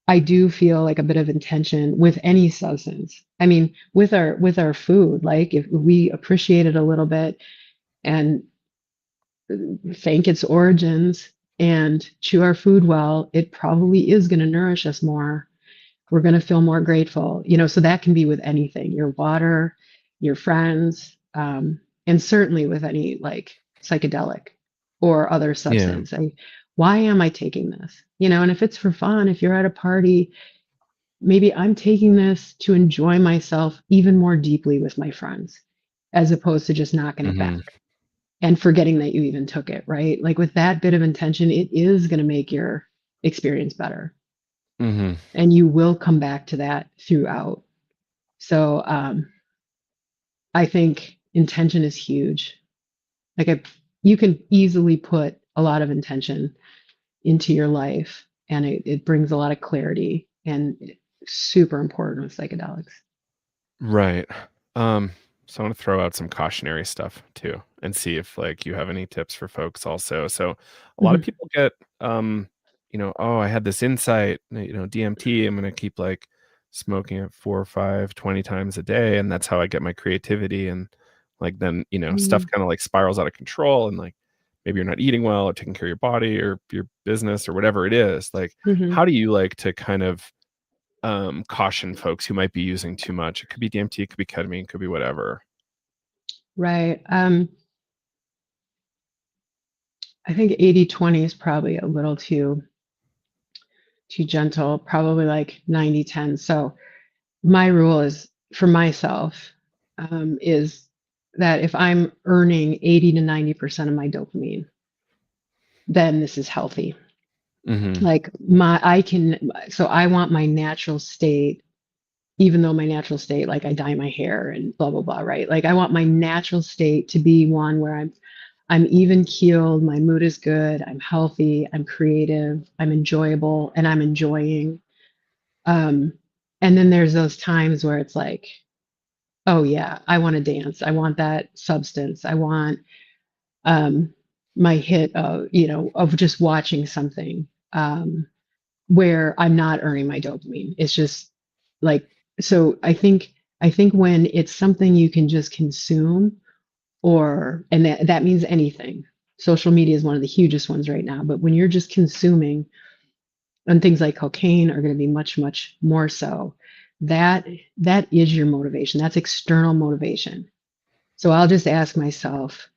I do feel like a bit of intention with any substance. I mean, with our food, like if we appreciate it a little bit and thank its origins and chew our food well, it probably is going to nourish us more. We're going to feel more grateful, you know, so that can be with anything, your water, your friends, and certainly with any like psychedelic or other Yeah. substance. Why am I taking this? You know, and if it's for fun, if you're at a party, maybe I'm taking this to enjoy myself even more deeply with my friends, as opposed to just knocking it Mhm. back and forgetting that you even took it, right? Like with that bit of intention, it is going to make your experience better. Mhm. and you will come back to that throughout. So I think intention is huge. Like you can easily put a lot of intention into your life, and it brings a lot of clarity, and it's super important with psychedelics. Right. Um, so I want to throw out some cautionary stuff too and see if like you have any tips for folks also. So a lot of Mhm. people get oh, I had this insight, DMT, I'm gonna keep like smoking it 4 or 5, 20 times a day, and that's how I get my creativity. And like then, stuff Mm, kind of like spirals out of control and like maybe you're not eating well or taking care of your body or your business or whatever it is. Like, mhm. how do you like to kind of caution folks who might be using too much? It could be DMT, it could be ketamine, it could be whatever. Right. I think 80/20 is probably a little too gentle, probably like 90/10. So my rule is for myself is that if I'm earning 80 to 90% of my dopamine, then this is healthy. Mhm. Like so I want my natural state, even though my natural state, like I dye my hair and blah, blah, blah, right? Like I want my natural state to be one where I'm even keeled, my mood is good, I'm healthy, I'm creative, I'm enjoyable, and I'm enjoying. Um, and then there's those times where it's like, oh yeah, I want to dance. I want that substance. I want um my hit of, of just watching something where I'm not earning my dopamine. It's just like so I think when it's something you can just consume, and that means anything. Social media is one of the hugest ones right now, but when you're just consuming, and things like cocaine are going to be much, much more so, that that is your motivation. That's external motivation. So I'll just ask myself,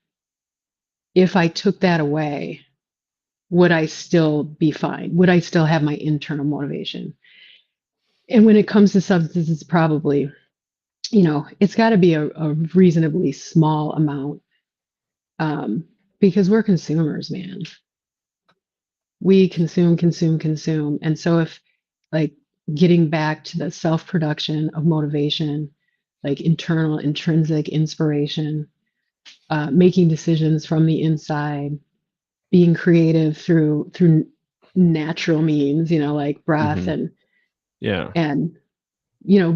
if I took that away, would I still be fine? Would I still have my internal motivation? And when it comes to substances, it's probably, it's got to be a reasonably small amount, um, because we're consumers, man. We consume, consume, consume. And so if like getting back to the self-production of motivation, like internal intrinsic inspiration, making decisions from the inside, being creative through natural means, like breath Mhm. Yeah. and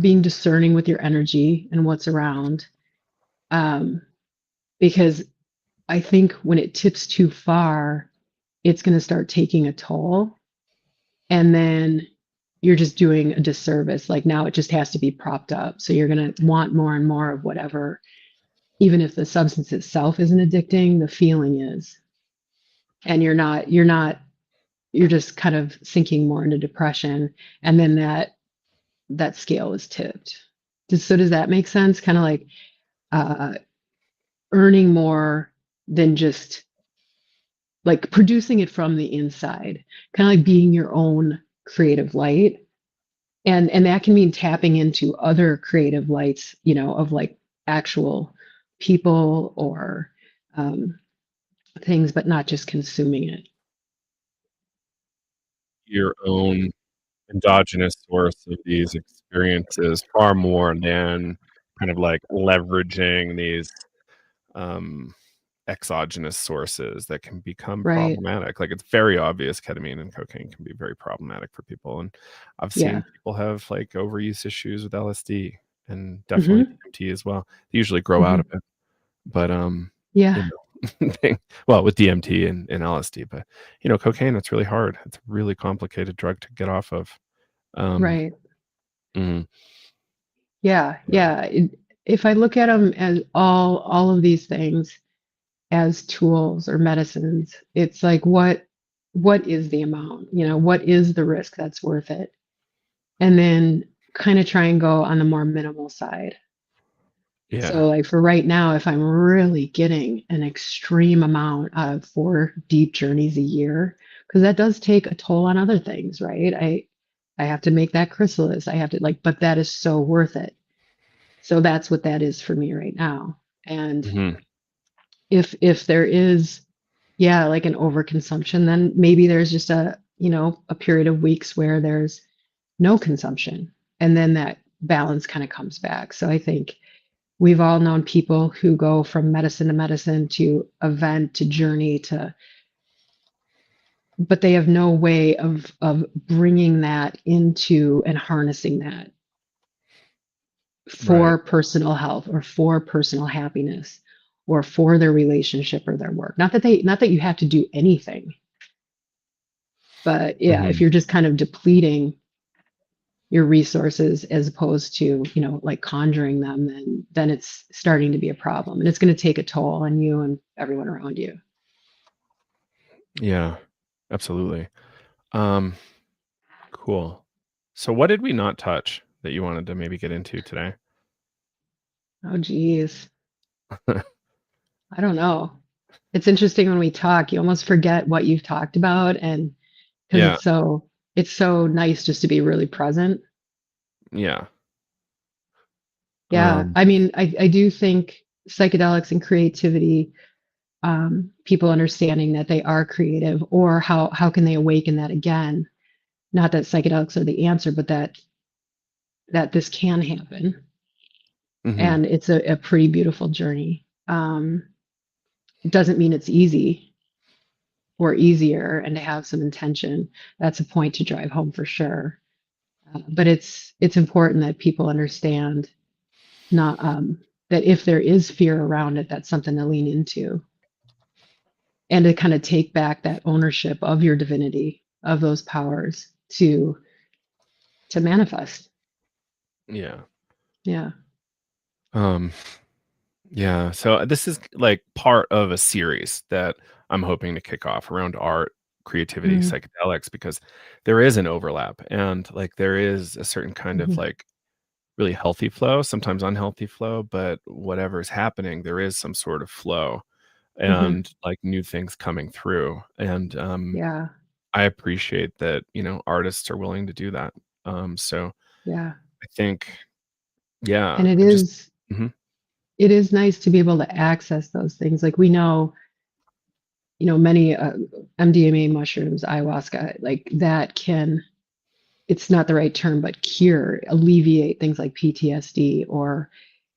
being discerning with your energy and what's around. Um, because I think when it tips too far, it's going to start taking a toll, and then you're just doing a disservice. Like now it just has to be propped up. So you're going to want more and more of whatever, even if the substance itself isn't addicting, the feeling is. And you're just kind of sinking more into depression. And then that scale is tipped. Does that make sense? Kind of like uh, earning more than just like producing it from the inside, kind of like being your own creative light. And that can mean tapping into other creative lights, of like actual people or um, things, but not just consuming it. Your own endogenous source of these experiences far more than kind of like leveraging these um exogenous sources that can become Right. problematic. Like it's very obvious ketamine and cocaine can be very problematic for people. And I've Yeah. seen people have like overuse issues with LSD and definitely Hmm. DMT as well. They usually grow out Hmm. of it. But Yeah. you thing well, with DMT and LSD, but cocaine, it's really hard. It's a really complicated drug to get off of. Um, Right. mhm, Yeah. yeah. Yeah. If I look at them as all of these things as tools or medicines, it's like what is the amount? What is the risk that's worth it? And then kind of try and go on the more minimal side. Yeah. So, like for right now, if I'm really getting an extreme amount out of 4 deep journeys a year, because that does take a toll on other things, right? I have to make that chrysalis. I have to but that is so worth it. So that's what that is for me right now. And Mhm. if there is, yeah, like an overconsumption, then maybe there's just a period of weeks where there's no consumption. And then that balance kind of comes back. So I think we've all known people who go from medicine to medicine to event to journey to, but they have no way of bringing that into and harnessing that Right. for personal health or for personal happiness or for their relationship or their work. Not that you have to do anything, but yeah, if Mhm. you're just kind of depleting your resources as opposed to, like conjuring them, then it's starting to be a problem and it's going to take a toll on you and everyone around you. Yeah, absolutely. Um, cool. So what did we not touch that you wanted to maybe get into today? Oh geez. I don't know. It's interesting when we talk, you almost forget what you've talked about and because Yeah, it's so nice just to be really present. yeah. Yeah. Um, I mean, I do think psychedelics and creativity, people understanding that they are creative or how can they awaken that again? Not that psychedelics are the answer, but that this can happen. mhm. And it's a pretty beautiful journey. It doesn't mean it's easy or easier and to have some intention. That's a point to drive home for sure. But it's important that people understand not that if there is fear around it, that's something to lean into and to kind of take back that ownership of your divinity, of those powers to manifest. Yeah. Yeah. Um, yeah. So this is like part of a series that I'm hoping to kick off around art, creativity, Mm-hmm. psychedelics, because there is an overlap and like there is a certain kind of Mm-hmm. like really healthy flow, sometimes unhealthy flow, but whatever is happening, there is some sort of flow Mm-hmm. and like new things coming through. And Yeah. I appreciate that, artists are willing to do that. So Yeah. I think, yeah, And I just, mhm, it is nice to be able to access those things. Like we know, many MDMA mushrooms, ayahuasca, like that can, it's not the right term, but cure, alleviate things like PTSD or,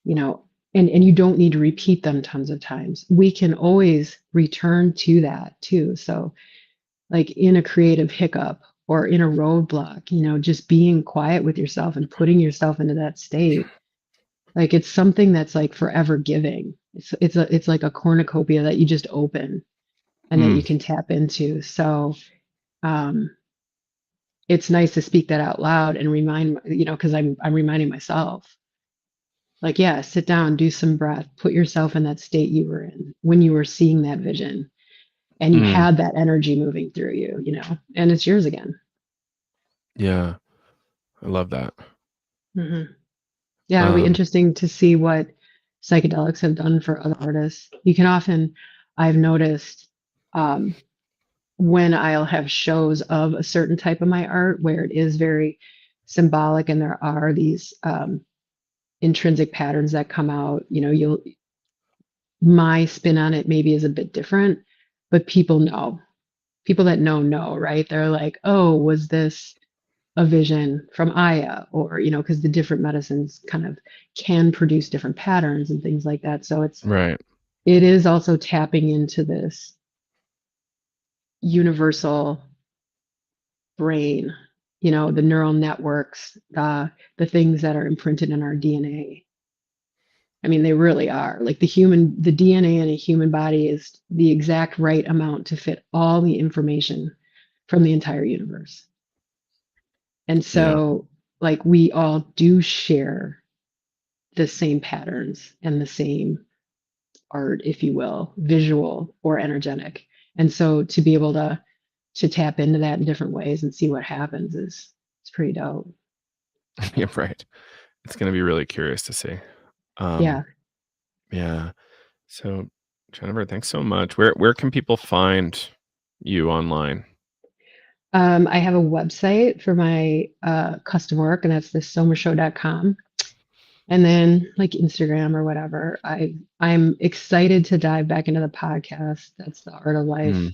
you know, and you don't need to repeat them tons of times. We can always return to that too. So like in a creative hiccup or in a roadblock, just being quiet with yourself and putting yourself into that state. Like it's something that's like forever giving. It's like a cornucopia that you just open and that you mm, can tap into. So um, it's nice to speak that out loud and remind, because I'm reminding myself, like, yeah, sit down, do some breath, put yourself in that state you were in when you were seeing that vision and you mm, had that energy moving through you, and it's yours again. yeah, I love that. Hmm. Yeah, it'll be Um, interesting to see what psychedelics have done for other artists. You can often, I've noticed, um, when I'll have shows of a certain type of my art where it is very symbolic and there are these intrinsic patterns that come out, my spin on it maybe is a bit different, but people know. People that know, right? They're like, oh, was this a vision from Aya? Or, because the different medicines kind of can produce different patterns and things like that. So right. it is also tapping into this universal brain, the neural networks, the things that are imprinted in our DNA. I mean, they really are. Like the DNA in a human body is the exact right amount to fit all the information from the entire universe. And Yeah, so, like, we all do share the same patterns and the same art, if you will, visual or energetic. And so to be able to tap into that in different ways and see what happens is it's pretty dope. yeah, right. It's gonna be really curious to see. Um, Yeah. yeah. So, Jennifer, thanks so much. Where can people find you online? I have a website for my custom work, and that's thesomershow.com. And then like Instagram or whatever. I'm excited to dive back into the podcast. That's the art of Mm. life.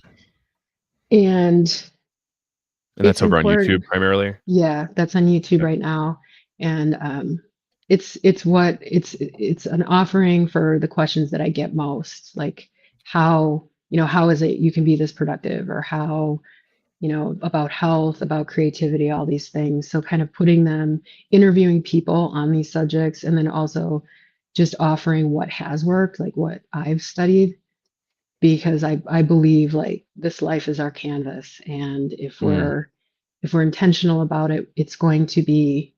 And And that's it's over on YouTube important. primarily? Yeah, that's on YouTube Okay. right now, and it's an offering for the questions that I get most, like how, how is it you can be this productive, or how, about health, about creativity, all these things. So kind of putting them, interviewing people on these subjects, and then also just offering what has worked, like what I've studied, because I believe like this life is our canvas, and Mm, if we're intentional about it, it's going to be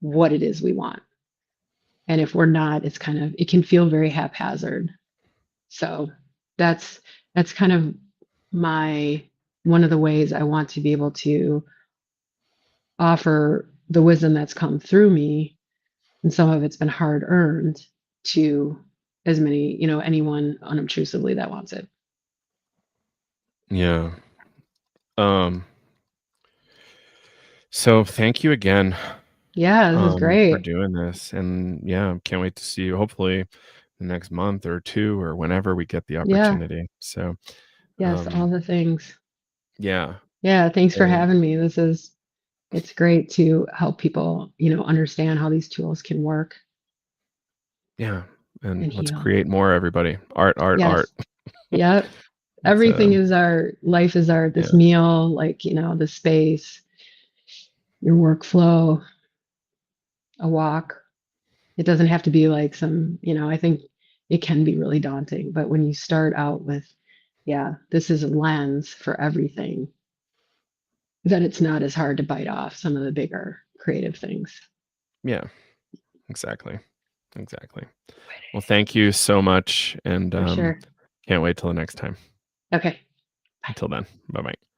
what it is we want. And if we're not, it can feel very haphazard. So that's that's kind of my one of the ways I want to be able to offer the wisdom that's come through me, and some of it's been hard earned, to as many, anyone unobtrusively that wants it. yeah. Um, so thank you again, Yeah, this is for great. doing this, and, yeah, can't wait to see you hopefully the next month or 2 or whenever we get the Yeah, opportunity. So, yes, all um, the things. yeah, Yeah, thanks for and having me. It's great to help people, understand how these tools can work yeah, and and let's heal. create more, everybody. Art, art, art. Yes. Yep. It's, Everything is our life, is our this yeah, meal, like, the space, your workflow, a walk. It doesn't have to be like I think it can be really daunting, but when you start out with, yeah, this is a lens for everything, then it's not as hard to bite off some of the bigger creative things. yeah, exactly, exactly. Well, thank you so much, and, For sure. can't wait till the next time. Okay. Until then, bye-bye.